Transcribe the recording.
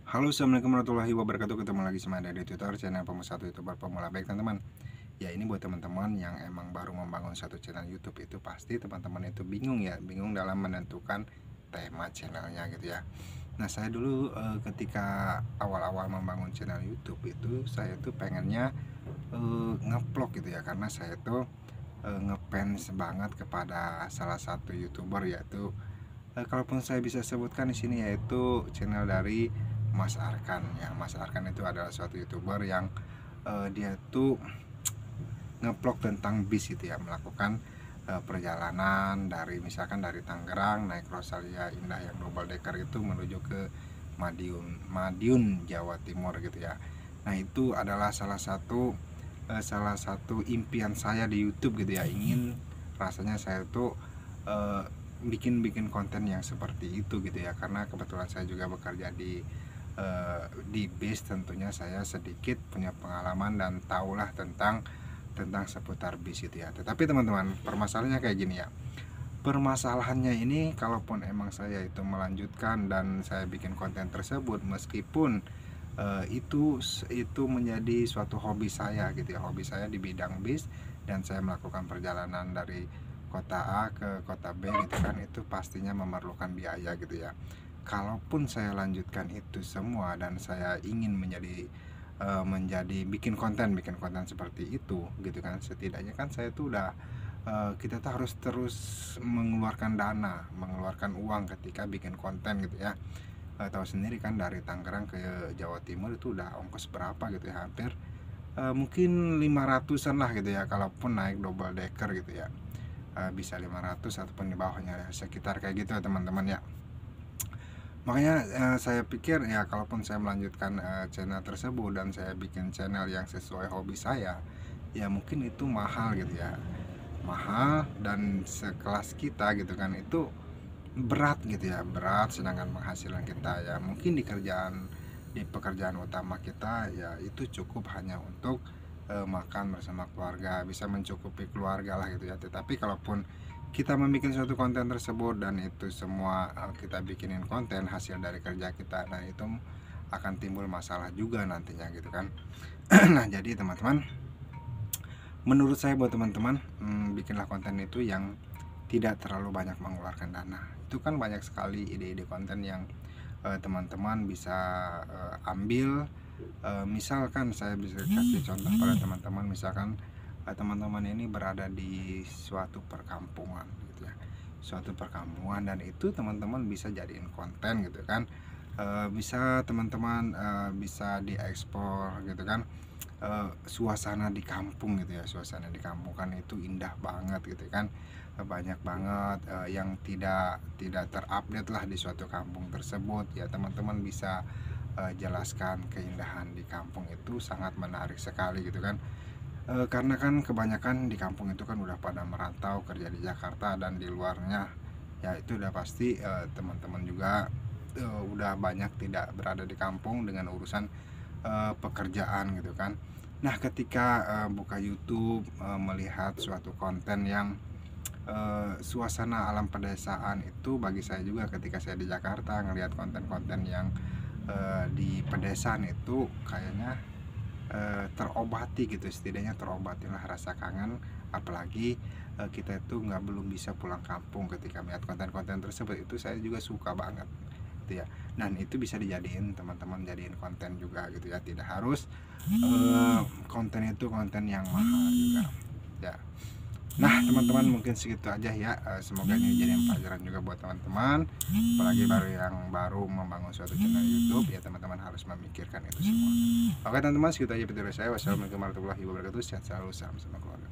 Halo, assalamualaikum warahmatullahi wabarakatuh. Ketemu lagi sama Anda di Twitter, channel pemersatu youtuber pemula. Baik teman-teman, ya ini buat teman-teman yang emang baru membangun satu channel YouTube, itu pasti teman-teman itu bingung ya, bingung dalam menentukan tema channelnya gitu ya. Nah, saya dulu ketika awal-awal membangun channel YouTube itu saya tuh pengennya ngevlog gitu ya, karena saya tuh ngefans banget kepada salah satu YouTuber, yaitu kalaupun saya bisa sebutkan di sini, yaitu channel dari Mas Arkan ya. Mas Arkan itu adalah suatu YouTuber yang dia tuh ngevlog tentang bis gitu ya, melakukan perjalanan dari misalkan dari Tangerang naik Rosalia Indah yang double decker itu menuju ke Madiun Jawa Timur gitu ya. Nah, itu adalah salah satu impian saya di YouTube gitu ya. Ingin rasanya saya tuh bikin konten yang seperti itu gitu ya, karena kebetulan saya juga bekerja di bis. Tentunya saya sedikit punya pengalaman dan tahulah tentang seputar bis gitu ya. Tetapi teman-teman, permasalahannya kayak gini ya. Permasalahannya ini, kalaupun emang saya itu melanjutkan dan saya bikin konten tersebut, meskipun itu menjadi suatu hobi saya gitu ya, hobi saya di bidang bis, dan saya melakukan perjalanan dari kota A ke kota B gitu kan, itu pastinya memerlukan biaya gitu ya. Kalaupun saya lanjutkan itu semua dan saya ingin menjadi bikin konten seperti itu gitu kan, setidaknya kan saya tuh udah kita tuh harus terus mengeluarkan dana, mengeluarkan uang ketika bikin konten gitu ya. Tahu sendiri kan, dari Tangerang ke Jawa Timur itu udah ongkos berapa gitu ya, hampir mungkin 500-an lah gitu ya, kalaupun naik double decker gitu ya. Bisa 500 ataupun di bawahnya, sekitar kayak gitu ya teman-teman ya. Makanya saya pikir ya, kalaupun saya melanjutkan channel tersebut dan saya bikin channel yang sesuai hobi saya, ya mungkin itu mahal gitu ya, mahal, dan sekelas kita gitu kan, itu berat gitu ya, berat. Sedangkan penghasilan kita ya mungkin di pekerjaan utama kita ya itu cukup hanya untuk makan bersama keluarga, bisa mencukupi keluarga lah gitu ya. Tetapi kalaupun kita membuat suatu konten tersebut dan itu semua kita bikinin konten hasil dari kerja kita, nah itu akan timbul masalah juga nantinya gitu kan. Nah, jadi teman-teman, menurut saya buat teman-teman, bikinlah konten itu yang tidak terlalu banyak mengeluarkan dana. Itu kan banyak sekali ide-ide konten yang teman-teman bisa ambil. Misalkan saya bisa kasih contoh pada teman-teman, misalkan teman-teman ini berada di suatu perkampungan gitu ya, suatu perkampungan, dan itu teman-teman bisa jadiin konten gitu kan. Bisa teman-teman bisa diekspor gitu kan. Suasana di kampung gitu ya, suasana di kampung kan itu indah banget gitu kan. Banyak banget yang tidak terupdate lah di suatu kampung tersebut ya. Teman-teman bisa jelaskan keindahan di kampung itu sangat menarik sekali gitu kan. Karena kan kebanyakan di kampung itu kan udah pada merantau kerja di Jakarta dan di luarnya, ya itu udah pasti teman-teman juga udah banyak tidak berada di kampung dengan urusan pekerjaan gitu kan. Nah, ketika buka YouTube, melihat suatu konten yang suasana alam pedesaan, itu bagi saya juga ketika saya di Jakarta ngelihat konten-konten yang di pedesaan itu kayaknya terobati gitu, setidaknya terobatilah rasa kangen. Apalagi kita itu belum bisa pulang kampung, ketika melihat konten-konten tersebut itu saya juga suka banget gitu ya. Dan itu bisa dijadiin teman-teman jadiin konten juga gitu ya, tidak harus konten itu konten yang mahal juga ya. Nah teman-teman, mungkin segitu aja ya. Semoga ini jadi pelajaran juga buat teman-teman, apalagi baru membangun suatu channel YouTube ya. Teman-teman harus memikirkan itu semua. Oke teman-teman, segitu aja video dari saya. Wassalamualaikum warahmatullahi wabarakatuh. Sehat selalu, salam sama keluarga.